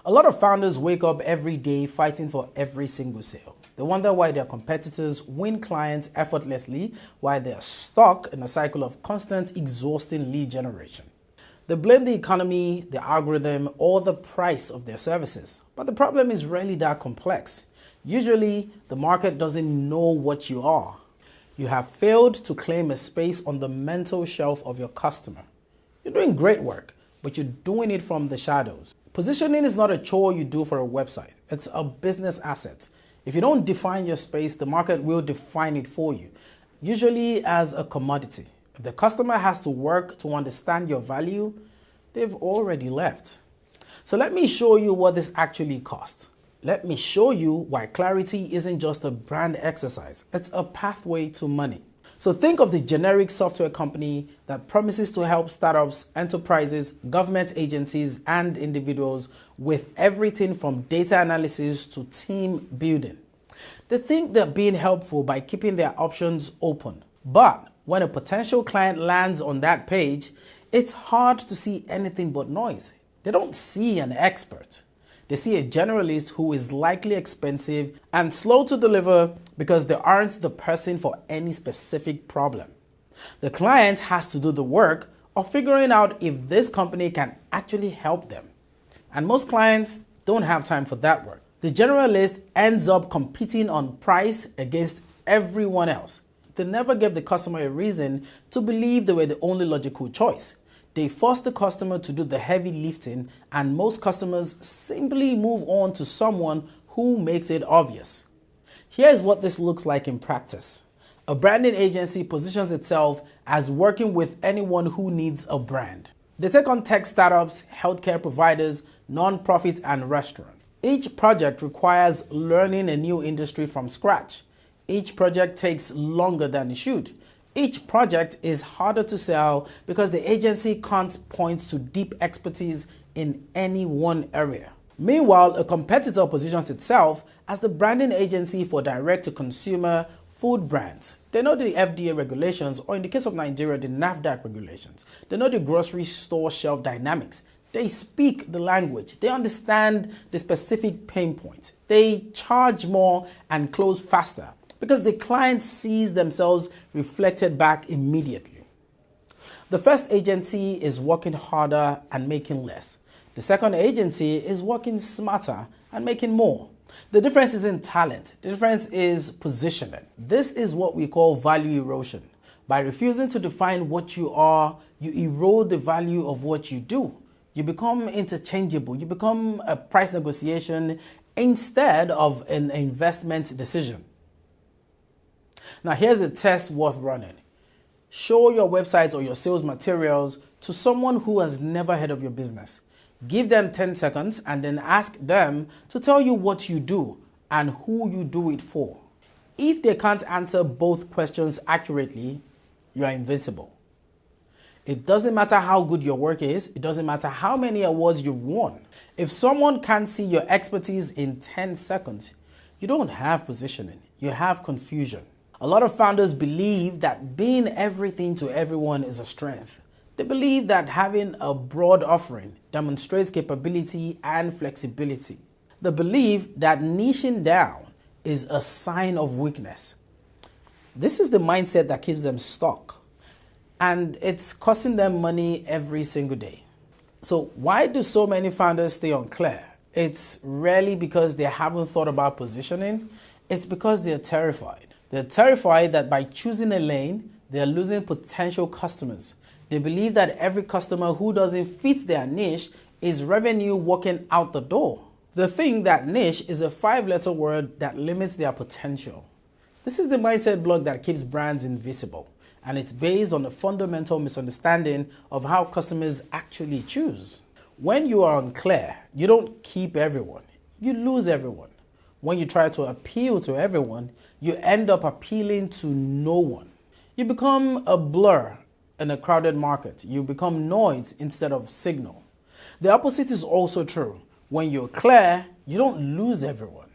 A lot of founders wake up every day fighting for every single sale. They wonder why their competitors win clients effortlessly while they are stuck in a cycle of constant, exhausting lead generation. They blame the economy, the algorithm, or the price of their services. But the problem is rarely that complex. Usually, the market doesn't know what you are. You have failed to claim a space on the mental shelf of your customer. You're doing great work, but you're doing it from the shadows. Positioning is not a chore you do for a website. It's a business asset. If you don't define your space, the market will define it for you, usually as a commodity. If the customer has to work to understand your value, they've already left. So let me show you what this actually costs. Let me show you why clarity isn't just a brand exercise. It's a pathway to money. So think of the generic software company that promises to help startups, enterprises, government agencies, and individuals with everything from data analysis to team building. They think they're being helpful by keeping their options open. But when a potential client lands on that page, it's hard to see anything but noise. They don't see an expert. They see a generalist who is likely expensive and slow to deliver because they aren't the person for any specific problem. The client has to do the work of figuring out if this company can actually help them. And most clients don't have time for that work. The generalist ends up competing on price against everyone else. They never gave the customer a reason to believe they were the only logical choice. They force the customer to do the heavy lifting, and most customers simply move on to someone who makes it obvious. Here's what this looks like in practice. A branding agency positions itself as working with anyone who needs a brand. They take on tech startups, healthcare providers, non-profits, and restaurants. Each project requires learning a new industry from scratch. Each project takes longer than it should. Each project is harder to sell because the agency can't point to deep expertise in any one area. Meanwhile, a competitor positions itself as the branding agency for direct-to-consumer food brands. They know the FDA regulations, or in the case of Nigeria, the NAFDAC regulations. They know the grocery store shelf dynamics. They speak the language. They understand the specific pain points. They charge more and close faster, because the client sees themselves reflected back immediately. The first agency is working harder and making less. The second agency is working smarter and making more. The difference isn't talent. The difference is positioning. This is what we call value erosion. By refusing to define what you are, you erode the value of what you do. You become interchangeable. You become a price negotiation instead of an investment decision. Now here's a test worth running. Show your website or your sales materials to someone who has never heard of your business. Give them 10 seconds and then ask them to tell you what you do and who you do it for. If they can't answer both questions accurately, you are invincible. It doesn't matter how good your work is. It doesn't matter how many awards you've won. If someone can't see your expertise in 10 seconds, you don't have positioning. You have confusion. A lot of founders believe that being everything to everyone is a strength. They believe that having a broad offering demonstrates capability and flexibility. They believe that niching down is a sign of weakness. This is the mindset that keeps them stuck, and it's costing them money every single day. So why do so many founders stay unclear? It's rarely because they haven't thought about positioning. It's because they're terrified. They're terrified that by choosing a lane, they're losing potential customers. They believe that every customer who doesn't fit their niche is revenue walking out the door. They think that niche is a 5-letter word that limits their potential. This is the mindset block that keeps brands invisible, and it's based on a fundamental misunderstanding of how customers actually choose. When you are unclear, you don't keep everyone, you lose everyone. When you try to appeal to everyone, you end up appealing to no one. You become a blur in a crowded market. You become noise instead of signal. The opposite is also true. When you're clear, you don't lose everyone.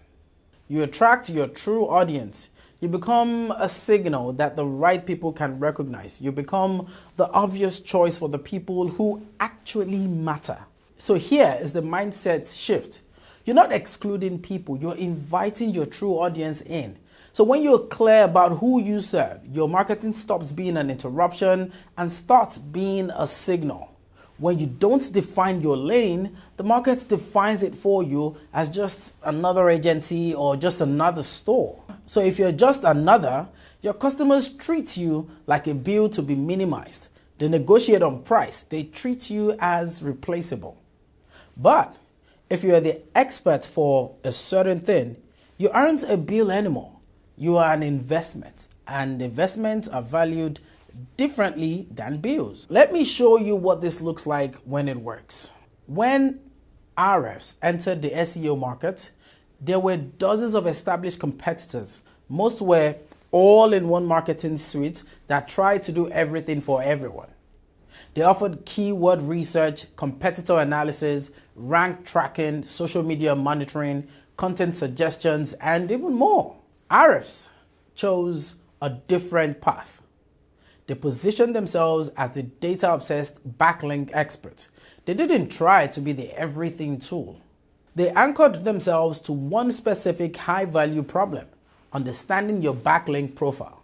You attract your true audience. You become a signal that the right people can recognize. You become the obvious choice for the people who actually matter. So here is the mindset shift. You're not excluding people, you're inviting your true audience in. So when you're clear about who you serve, your marketing stops being an interruption and starts being a signal. When you don't define your lane, the market defines it for you as just another agency or just another store. So if you're just another, your customers treat you like a bill to be minimized. They negotiate on price. They treat you as replaceable. But if you are the expert for a certain thing, you aren't a bill anymore. You are an investment, and investments are valued differently than bills. Let me show you what this looks like when it works. When RFs entered the SEO market, there were dozens of established competitors. Most were all-in-one marketing suites that tried to do everything for everyone. They offered keyword research, competitor analysis, rank tracking, social media monitoring, content suggestions, and even more. RFs chose a different path. They positioned themselves as the data-obsessed backlink expert. They didn't try to be the everything tool. They anchored themselves to one specific high-value problem: understanding your backlink profile.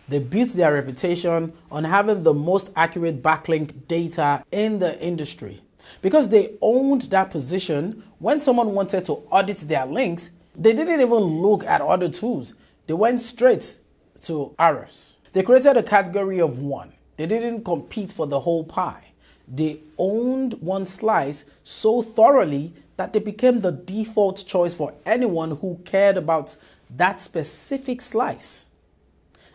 They built their reputation on having the most accurate backlink data in the industry. Because they owned that position, when someone wanted to audit their links, they didn't even look at other tools. They went straight to RFs. They created a category of one. They didn't compete for the whole pie. They owned one slice so thoroughly that they became the default choice for anyone who cared about that specific slice.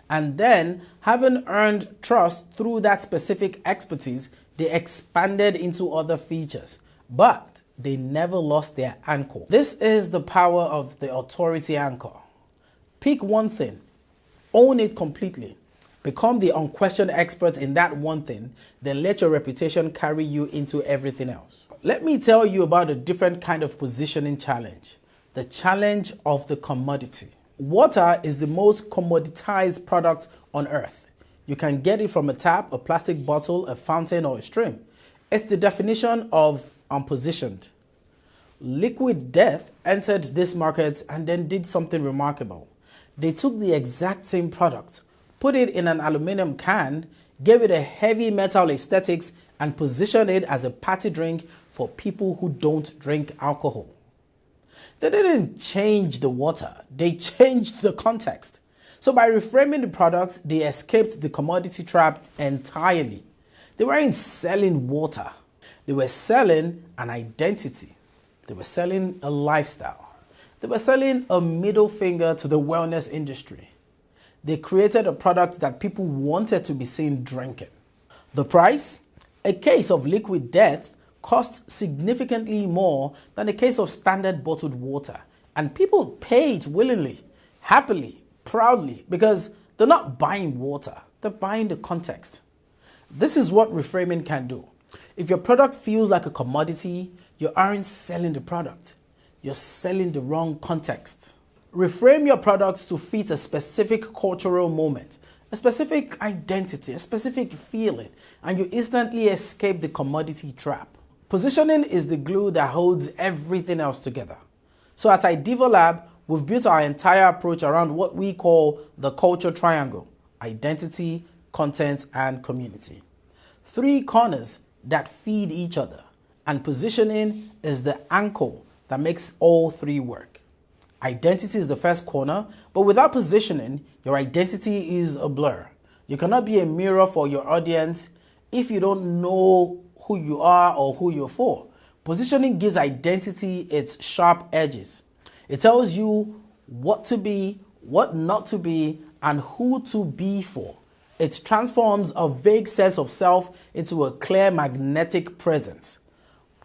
And then, having earned trust through that specific expertise, they expanded into other features. But they never lost their anchor. This is the power of the authority anchor. Pick one thing, own it completely. Become the unquestioned expert in that one thing, then let your reputation carry you into everything else. Let me tell you about a different kind of positioning challenge, the challenge of the commodity. Water is the most commoditized product on earth. You can get it from a tap, a plastic bottle, a fountain, or a stream. It's the definition of unpositioned. Liquid Death entered this market and then did something remarkable. They took the exact same product, put it in an aluminum can, gave it a heavy metal aesthetics, and positioned it as a party drink for people who don't drink alcohol. They didn't change the water, they changed the context. So by reframing the product, they escaped the commodity trap entirely. They weren't selling water, they were selling an identity. They were selling a lifestyle. They were selling a middle finger to the wellness industry. They created a product that people wanted to be seen drinking. The price? A case of Liquid Death cost significantly more than a case of standard bottled water. And people pay it willingly, happily, proudly, because they're not buying water, they're buying the context. This is what reframing can do. If your product feels like a commodity, you aren't selling the product, you're selling the wrong context. Reframe your products to fit a specific cultural moment, a specific identity, a specific feeling, and you instantly escape the commodity trap. Positioning is the glue that holds everything else together. So at Ideeva Lab, we've built our entire approach around what we call the culture triangle: identity, content, and community. 3 corners that feed each other, and positioning is the anchor that makes all 3 work. Identity is the first corner, but without positioning, your identity is a blur. You cannot be a mirror for your audience if you don't know who you are or who you're for. Positioning gives identity its sharp edges. It tells you what to be, what not to be, and who to be for. It transforms a vague sense of self into a clear magnetic presence.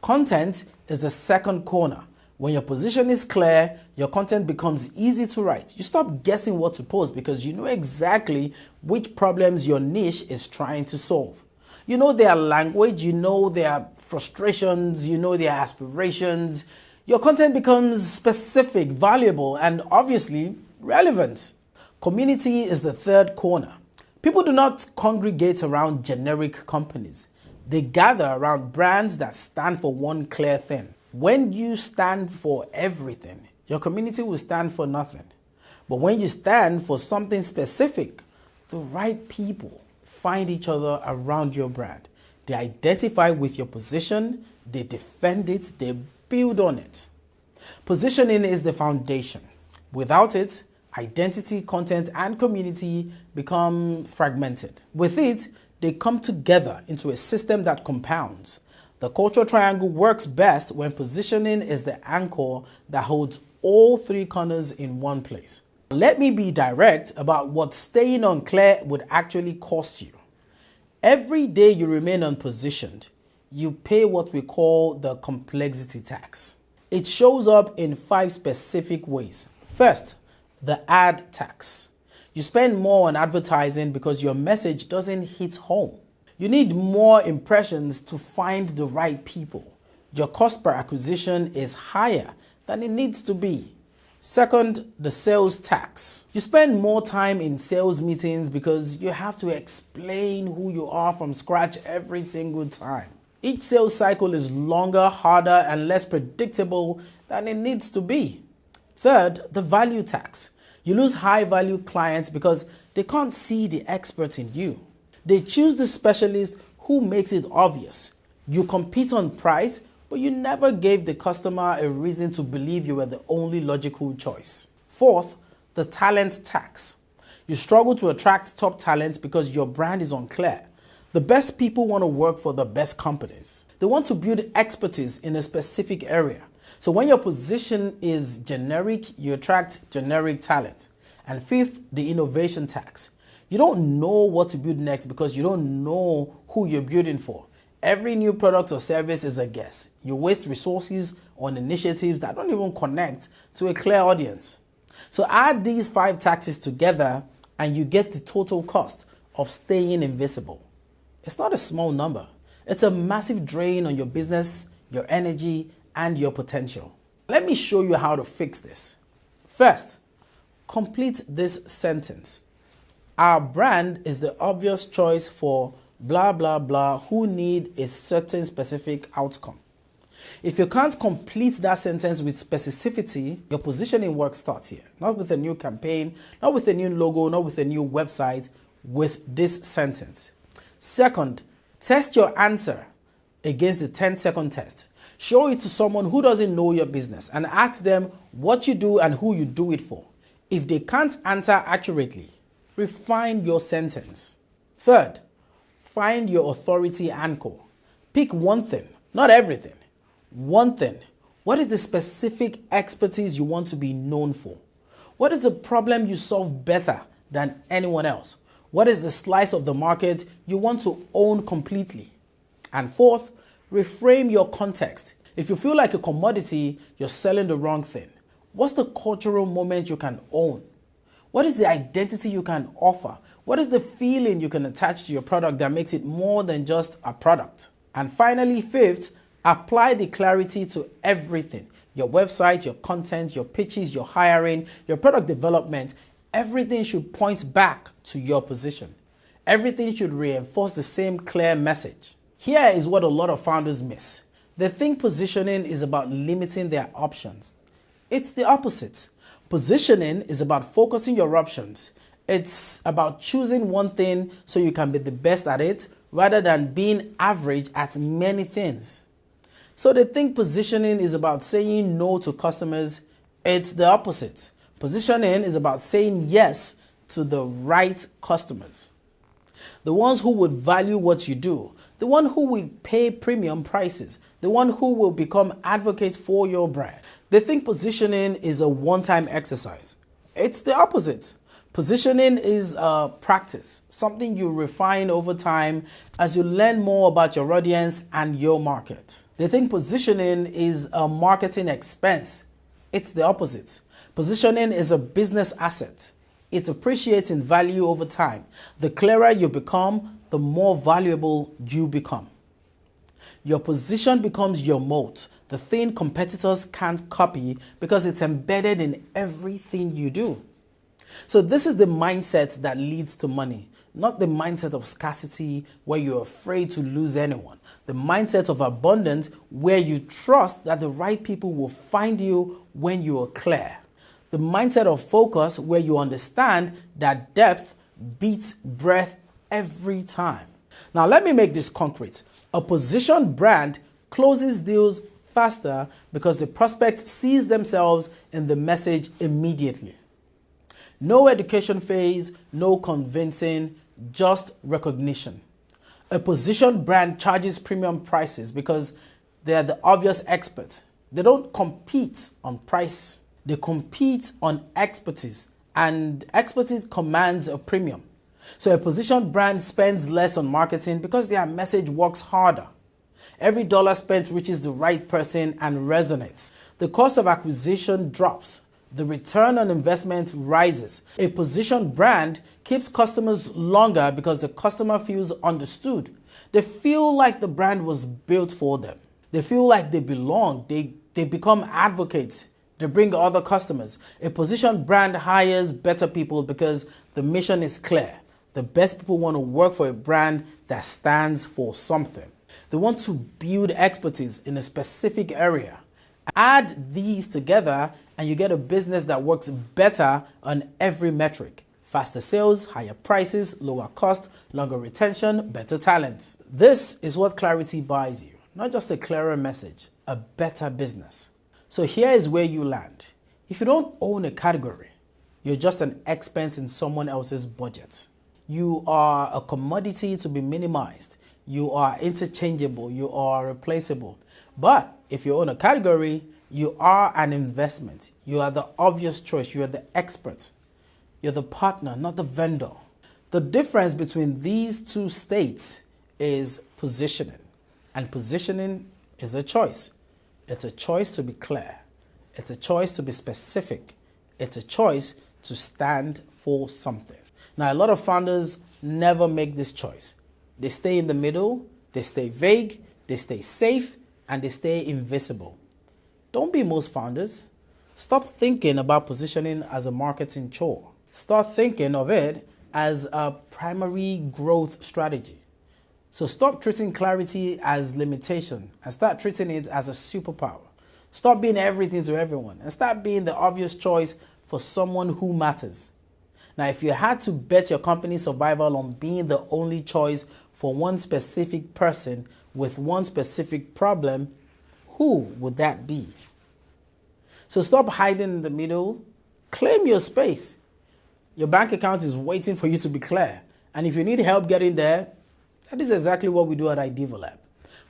Content is the second corner. When your position is clear, your content becomes easy to write. You stop guessing what to post because you know exactly which problems your niche is trying to solve. You know their language, you know their frustrations, you know their aspirations. Your content becomes specific, valuable, and obviously relevant. Community is the third corner. People do not congregate around generic companies. They gather around brands that stand for one clear thing. When you stand for everything, your community will stand for nothing. But when you stand for something specific, the right people find each other around your brand. They identify with your position, they defend it, they build on it. Positioning is the foundation. Without it, identity, content, and community become fragmented. With it, they come together into a system that compounds. The cultural triangle works best when positioning is the anchor that holds all three corners in one place. Let me be direct about what staying unclear would actually cost you. Every day you remain unpositioned, you pay what we call the complexity tax. It shows up in 5 specific ways. First, the ad tax. You spend more on advertising because your message doesn't hit home. You need more impressions to find the right people. Your cost per acquisition is higher than it needs to be. Second, the sales tax. You spend more time in sales meetings because you have to explain who you are from scratch every single time. Each sales cycle is longer, harder, and less predictable than it needs to be. Third, the value tax. You lose high-value clients because they can't see the expert in you. They choose the specialist who makes it obvious. You compete on price, but you never gave the customer a reason to believe you were the only logical choice. Fourth, the talent tax. You struggle to attract top talent because your brand is unclear. The best people want to work for the best companies. They want to build expertise in a specific area. So when your position is generic, you attract generic talent. And fifth, the innovation tax. You don't know what to build next because you don't know who you're building for. Every new product or service is a guess. You waste resources on initiatives that don't even connect to a clear audience. So add these 5 taxes together and you get the total cost of staying invisible. It's not a small number. It's a massive drain on your business, your energy, and your potential. Let me show you how to fix this. First, complete this sentence. Our brand is the obvious choice for blah, blah, blah who need a certain specific outcome. If you can't complete that sentence with specificity, your positioning work starts here. Not with a new campaign, not with a new logo, not with a new website, with this sentence. Second, test your answer against the 10-second test. Show it to someone who doesn't know your business and ask them what you do and who you do it for. If they can't answer accurately, refine your sentence. Third, find your authority anchor. Pick one thing, not everything. One thing. What is the specific expertise you want to be known for? What is the problem you solve better than anyone else? What is the slice of the market you want to own completely? And fourth, reframe your context. If you feel like a commodity, you're selling the wrong thing. What's the cultural moment you can own? What is the identity you can offer? What is the feeling you can attach to your product that makes it more than just a product? And finally, fifth, apply the clarity to everything. Your website, your content, your pitches, your hiring, your product development, everything should point back to your position. Everything should reinforce the same clear message. Here is what a lot of founders miss. They think positioning is about limiting their options. It's the opposite. Positioning is about focusing your options. It's about choosing one thing so you can be the best at it rather than being average at many things. So they think positioning is about saying no to customers. It's the opposite. Positioning is about saying yes to the right customers. The ones who would value what you do, the one who will pay premium prices, the one who will become advocates for your brand. They think positioning is a one-time exercise. It's the opposite. Positioning is a practice, something you refine over time as you learn more about your audience and your market. They think positioning is a marketing expense. It's the opposite. Positioning is a business asset. It appreciates in value over time. The clearer you become, the more valuable you become. Your position becomes your moat, the thing competitors can't copy because it's embedded in everything you do. So this is the mindset that leads to money. not the mindset of scarcity where you're afraid to lose anyone. The mindset of abundance where you trust that the right people will find you when you are clear. The mindset of focus where you understand that depth beats breadth every time. Now let me make this concrete. A positioned brand closes deals faster because the prospect sees themselves in the message immediately. No education phase, no convincing, just recognition. A positioned brand charges premium prices because they are the obvious expert. They don't compete on price. They compete on expertise, and expertise commands a premium. So a positioned brand spends less on marketing because their message works harder. Every dollar spent reaches the right person and resonates. The cost of acquisition drops. The return on investment rises. A positioned brand keeps customers longer because the customer feels understood. They feel like the brand was built for them. They feel like they belong. They become advocates. They bring other customers. A positioned brand hires better people because the mission is clear. The best people want to work for a brand that stands for something. They want to build expertise in a specific area. Add these together and you get a business that works better on every metric. Faster sales, higher prices, lower cost, longer retention, better talent. This is what clarity buys you. Not just a clearer message, a better business. So here is where you land. If you don't own a category, you're just an expense in someone else's budget. You are a commodity to be minimized. You are interchangeable. You are replaceable. But if you own a category, you are an investment. You are the obvious choice. You are the expert. You're the partner, not the vendor. The difference between these two states is positioning. And positioning is a choice. It's a choice to be clear. It's a choice to be specific. It's a choice to stand for something. Now, a lot of founders never make this choice. They stay in the middle, they stay vague, they stay safe, and they stay invisible. Don't be most founders. Stop thinking about positioning as a marketing chore. Start thinking of it as a primary growth strategy. So stop treating clarity as limitation and start treating it as a superpower. Stop being everything to everyone and start being the obvious choice for someone who matters. Now, if you had to bet your company's survival on being the only choice for one specific person with one specific problem, who would that be? So stop hiding in the middle. Claim your space. Your bank account is waiting for you to be clear. And if you need help getting there, that is exactly what we do at Ideeva Lab.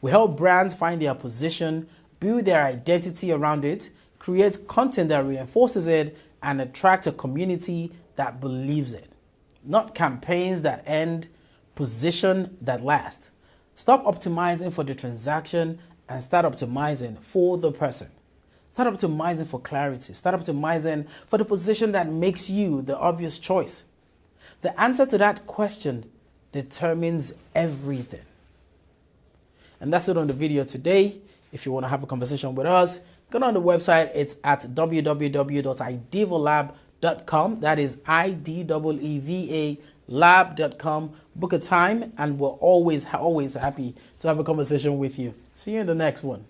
We help brands find their position, build their identity around it, create content that reinforces it, and attract a community that believes it. Not campaigns that end, position that last. Stop optimizing for the transaction and start optimizing for the person. Start optimizing for clarity. Start optimizing for the position that makes you the obvious choice. The answer to that question determines everything. And that's it on the video today. If you want to have a conversation with us, go on the website. It's at www.ideevalab.com. That is IDEEVA lab.com. Book a time and we're always happy to have a conversation with you. See you in the next one.